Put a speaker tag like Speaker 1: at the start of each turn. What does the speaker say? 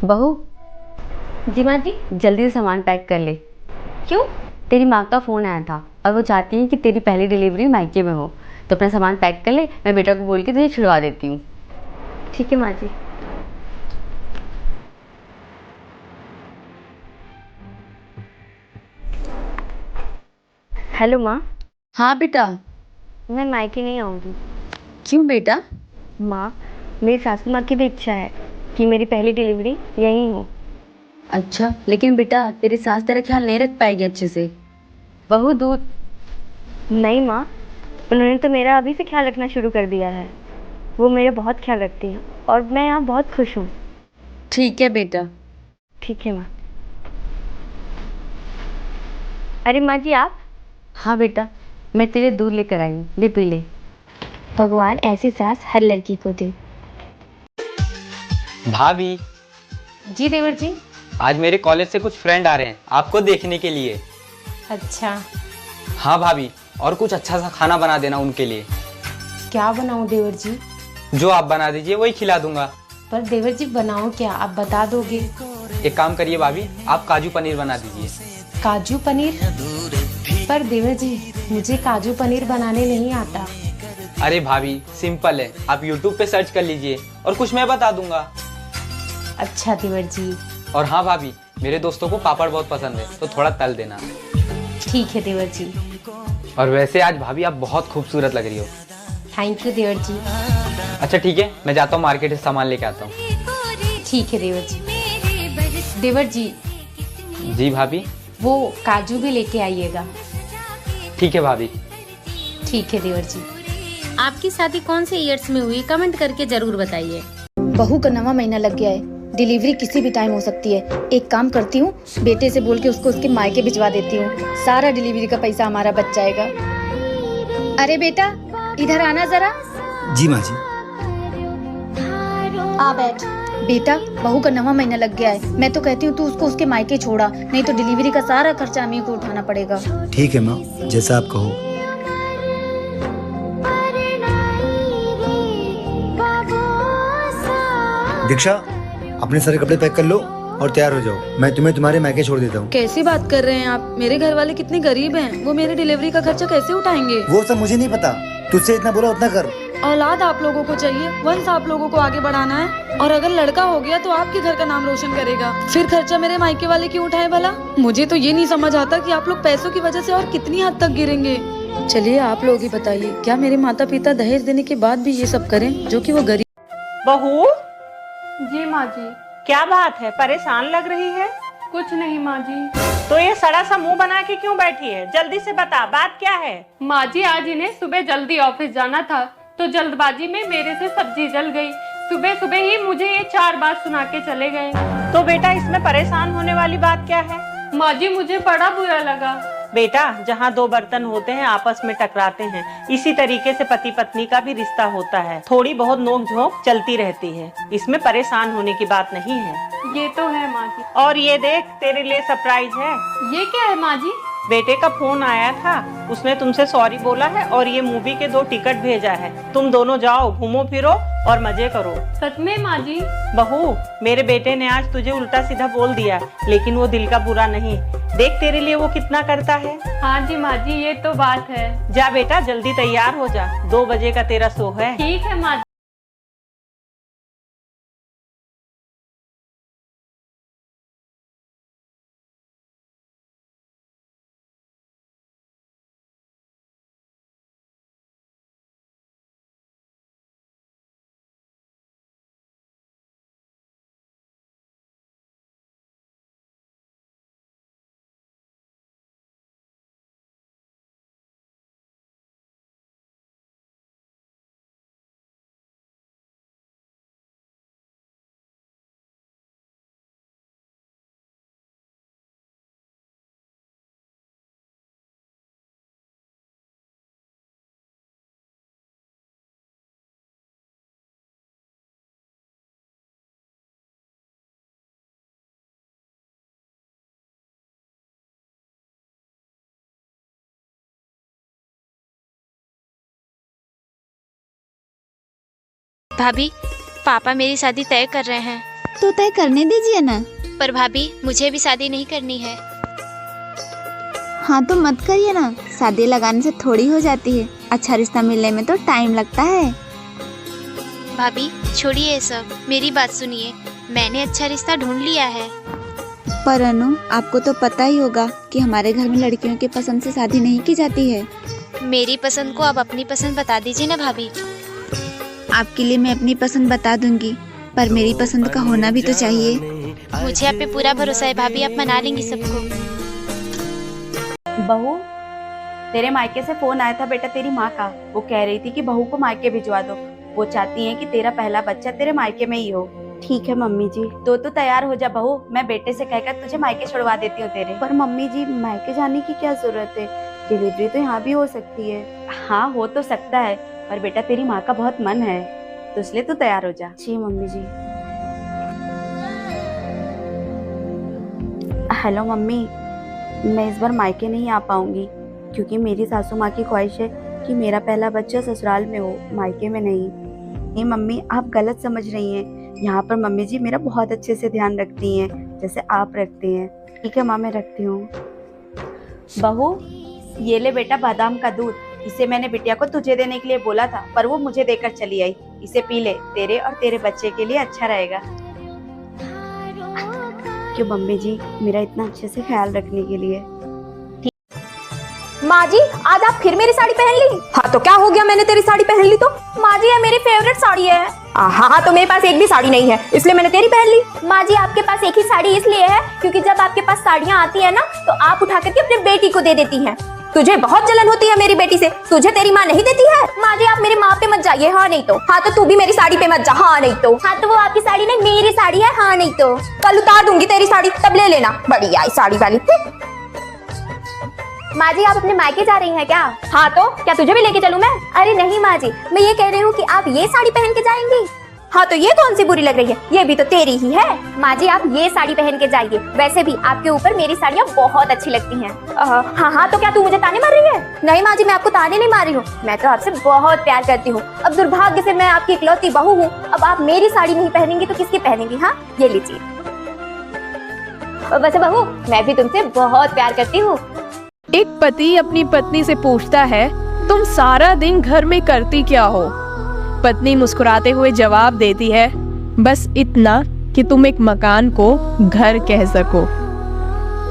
Speaker 1: बहू,
Speaker 2: जी माँ जी।
Speaker 1: जल्दी से सामान पैक कर ले।
Speaker 2: क्यों?
Speaker 1: तेरी माँ का फ़ोन आया था और वो चाहती है कि तेरी पहली डिलीवरी मायके में हो, तो अपना सामान पैक कर ले। मैं बेटा को बोल के तुझे छुड़वा देती हूँ।
Speaker 2: ठीक है माँ जी। हेलो माँ।
Speaker 1: हाँ बेटा।
Speaker 2: मैं मायके नहीं आऊँगी।
Speaker 1: क्यों बेटा?
Speaker 2: माँ, मेरी सासू माँ की भी इच्छा है कि मेरी पहली डिलीवरी यहीं हो।
Speaker 1: अच्छा, लेकिन बेटा तेरी सास तेरा ख्याल नहीं रख पाएगी अच्छे से। बहू दूध।
Speaker 2: नहीं माँ, उन्होंने तो मेरा अभी से ख्याल रखना शुरू कर दिया है। वो मेरा बहुत ख्याल रखती हैं और मैं यहाँ बहुत खुश हूँ।
Speaker 1: ठीक है बेटा।
Speaker 2: ठीक है माँ। अरे माँ जी आप।
Speaker 1: हाँ बेटा, मैं तेरे लिए दूध लेकर आई हूँ, ले पी ले।
Speaker 2: भगवान ऐसी सास हर लड़की को दे।
Speaker 3: भाभी,
Speaker 4: जी देवर जी।
Speaker 3: आज मेरे कॉलेज से कुछ फ्रेंड आ रहे हैं आपको देखने के लिए।
Speaker 4: अच्छा,
Speaker 3: हाँ भाभी, और कुछ अच्छा सा खाना बना देना उनके लिए।
Speaker 4: क्या बनाऊं देवर जी?
Speaker 3: जो आप बना दीजिए वही खिला दूंगा।
Speaker 4: पर देवर जी बनाऊं क्या, आप बता दोगे?
Speaker 3: एक काम करिए भाभी, आप काजू पनीर बना दीजिए।
Speaker 4: काजू पनीर? पर देवर जी, मुझे काजू पनीर बनाने नहीं आता।
Speaker 3: अरे भाभी सिंपल है, आप YouTube पे सर्च कर लीजिए और कुछ मैं बता दूंगा।
Speaker 4: अच्छा देवर जी।
Speaker 3: और हाँ भाभी, मेरे दोस्तों को पापड़ बहुत पसंद है तो थोड़ा तल देना।
Speaker 4: ठीक है देवर जी।
Speaker 3: और वैसे आज भाभी आप बहुत खूबसूरत लग रही हो।
Speaker 4: थैंक यू देवर जी।
Speaker 3: अच्छा ठीक है, मैं जाता हूँ मार्केट से सामान लेके आता हूँ।
Speaker 4: ठीक है देवर जी। देवर जी,
Speaker 3: जी भाभी।
Speaker 4: वो काजू भी लेके आइएगा।
Speaker 3: ठीक है भाभी।
Speaker 4: ठीक है देवर जी। आपकी शादी कौन से ईयर्स में हुई, कमेंट करके जरूर बताइए।
Speaker 5: बहू का 9वां महीना लग गया है, डिलीवरी किसी भी टाइम हो सकती है। एक काम करती हूँ, बेटे से बोल के उसको उसके मायके भिजवा देती हूँ। सारा डिलीवरी का पैसा हमारा बच जाएगा। अरे बेटा, इधर आना जरा।
Speaker 6: जी माँ जी।
Speaker 5: आ बैठ। बेटा, बहू का 9वां महीना लग गया है। मैं तो कहती हूँ तू उसको उसके मायके छोड़ा, नहीं तो डिलीवरी का सारा खर्चा हमें को उठाना पड़ेगा।
Speaker 6: ठीक है माँ, जैसा आप कहो। दीक्षा, अपने सारे कपड़े पैक कर लो और तैयार हो जाओ। मैं तुम्हें तुम्हारे मायके छोड़ देता हूँ।
Speaker 5: कैसी बात कर रहे हैं आप? मेरे घर वाले कितने गरीब हैं, वो मेरे डिलीवरी का खर्चा कैसे उठाएंगे?
Speaker 6: वो सब मुझे नहीं पता, तुझसे इतना बोला उतना कर।
Speaker 5: औलाद आप लोगों को चाहिए, वंश आप लोगों को आगे बढ़ाना है। और अगर लड़का हो गया तो आपके घर का नाम रोशन करेगा। फिर खर्चा मेरे मायके वाले क्यों उठाए भला? मुझे तो ये नहीं समझ आता कि आप लोग पैसों की वजह से और कितनी हद तक गिरेंगे। चलिए आप लोग ही बताइए, क्या मेरे माता पिता दहेज देने के बाद भी ये सब करें, जो कि वो गरीब।
Speaker 7: बहू,
Speaker 8: जी माँ जी।
Speaker 7: क्या बात है, परेशान लग रही है?
Speaker 8: कुछ नहीं माँ जी।
Speaker 7: तो ये सड़ा सा मुंह बना के क्यों बैठी है? जल्दी से बता, बात क्या है?
Speaker 8: माँ जी, आज इन्हें सुबह जल्दी ऑफिस जाना था, तो जल्दबाजी में मेरे से सब्जी जल गई। सुबह सुबह ही मुझे ये 4 बात सुना के चले गए।
Speaker 7: तो बेटा इसमें परेशान होने वाली बात क्या है?
Speaker 8: माँ जी, मुझे बड़ा बुरा लगा।
Speaker 7: बेटा, जहाँ 2 बर्तन होते हैं आपस में टकराते हैं, इसी तरीके से पति पत्नी का भी रिश्ता होता है। थोड़ी बहुत नोक झोंक चलती रहती है, इसमें परेशान होने की बात नहीं है।
Speaker 8: ये तो है माँ जी।
Speaker 7: और ये देख, तेरे लिए सरप्राइज है।
Speaker 8: ये क्या है माँ जी?
Speaker 7: बेटे का फोन आया था, उसने तुमसे सॉरी बोला है और ये मूवी के 2 टिकट भेजा है। तुम दोनों जाओ, घूमो फिरो और मजे करो।
Speaker 8: सच में माँ जी?
Speaker 7: बहू, मेरे बेटे ने आज तुझे उल्टा सीधा बोल दिया, लेकिन वो दिल का बुरा नहीं। देख तेरे लिए वो कितना करता है।
Speaker 8: हाँ जी माँ जी, ये तो बात है।
Speaker 7: जा बेटा, जल्दी तैयार हो जा, 2 बजे का तेरा शो है।
Speaker 8: ठीक है माँ जी।
Speaker 9: भाभी, पापा मेरी शादी तय कर रहे हैं। वक्त होता है, करने दीजिए ना।
Speaker 10: पर भाभी मुझे भी शादी नहीं करनी है।
Speaker 9: हाँ तो मत करिए ना, शादी लगाने से थोड़ी हो जाती है, अच्छा रिश्ता मिलने में तो टाइम लगता है।
Speaker 10: भाभी छोड़िए ये सब, मेरी बात सुनिए, मैंने अच्छा रिश्ता ढूंढ लिया है।
Speaker 9: पर अनु, आपको तो पता ही होगा कि हमारे घर में लड़कियों के पसंद से शादी नहीं की जाती है।
Speaker 10: मेरी पसंद को आप अपनी पसंद बता दीजिए ना भाभी।
Speaker 9: आपके लिए मैं अपनी पसंद बता दूंगी, पर मेरी पसंद का होना भी तो चाहिए।
Speaker 10: मुझे आप पे पूरा भरोसा है भाभी, आप मना लेंगी सबको।
Speaker 11: बहू, तेरे मायके से फोन आया था बेटा तेरी माँ का। वो कह रही थी कि बहू को मायके भिजवा दो, वो चाहती है कि तेरा पहला बच्चा तेरे मायके में ही हो। ठीक है मम्मी जी। तो तू तैयार हो जा बहू, मैं बेटे से कहकर तुझे मायके छुड़वा देती हूँ तेरे। पर मम्मी जी, मायके जाने की क्या जरूरत है, डिलीवरी तो यहाँ भी हो सकती है। हाँ हो तो सकता है, पर बेटा तेरी माँ का बहुत मन है, तो इसलिए तू तैयार हो जा। जी मम्मी जी। हेलो मम्मी, मैं इस बार मायके नहीं आ पाऊंगी क्योंकि मेरी सासू माँ की ख्वाहिश है कि मेरा पहला बच्चा ससुराल में हो, मायके में नहीं। नहीं मम्मी, आप गलत समझ रही हैं। यहाँ पर मम्मी जी मेरा बहुत अच्छे से ध्यान रखती हैं, जैसे आप रखती हैं। ठीक है माँ, मैं रखती हूँ। बहू, ये ले बेटा बादाम का दूध, इसे मैंने बिटिया को तुझे देने के लिए बोला था, पर वो मुझे देकर चली आई। इसे पी ले, तेरे और तेरे बच्चे के लिए अच्छा रहेगा। क्यों मम्मी जी, मेरा इतना अच्छे से ख्याल रखने के लिए।
Speaker 2: माँ जी, आज आप फिर मेरी साड़ी पहन ली? हाँ तो क्या हो गया, मैंने तेरी साड़ी पहन ली तो? माँ जी, ये मेरी फेवरेट साड़ी है। हाँ तो मेरे पास एक भी साड़ी नहीं है, इसलिए मैंने तेरी पहन ली। माँ जी, आपके पास एक ही साड़ी इसलिए है क्योंकि जब आपके पास साड़ियाँ आती है ना, तो आप उठा करके अपने बेटी को दे देती हैं। तुझे बहुत जलन होती है मेरी बेटी से, तुझे तेरी माँ नहीं देती है? माँ जी, आप मेरी माँ पे मत जाइए, हाँ नहीं तो। हाँ तो तू भी मेरी साड़ी पे मत जा, हाँ नहीं तो। हाँ तो वो आपकी साड़ी नहीं, मेरी साड़ी है, हाँ नहीं तो। कल उतार दूंगी तेरी साड़ी, तब ले लेना, बड़ी आई साड़ी वाली। माँ जी, आप अपने मायके जा रही हैं क्या? हाँ तो क्या तुझे भी लेके चलूं मैं? अरे नहीं माँ जी, मैं ये कह रही हूँ कि आप ये साड़ी पहन के जाएंगी। हाँ तो ये कौन सी बुरी लग रही है, ये भी तो तेरी ही है। माँ जी, आप ये साड़ी पहन के जाइए, वैसे भी आपके ऊपर मेरी साड़ियाँ बहुत अच्छी लगती हैं। हाँ तो क्या तू मुझे ताने मार रही है? नहीं माँ जी, मैं आपको ताने नहीं मार रही हूँ, मैं तो आपसे बहुत प्यार करती हूँ। अब दुर्भाग्य से मैं आपकी इकलौती बहू हूँ, अब आप मेरी साड़ी नहीं पहनेंगी तो किसकी पहनेंगी? हाँ ये लीजिए। वैसे बहू, मैं भी तुमसे बहुत प्यार करती हूँ।
Speaker 12: एक पति अपनी पत्नी से पूछता है, तुम सारा दिन घर में करती क्या हो? पत्नी मुस्कुराते हुए जवाब देती है, बस इतना कि तुम एक मकान को घर कह सको।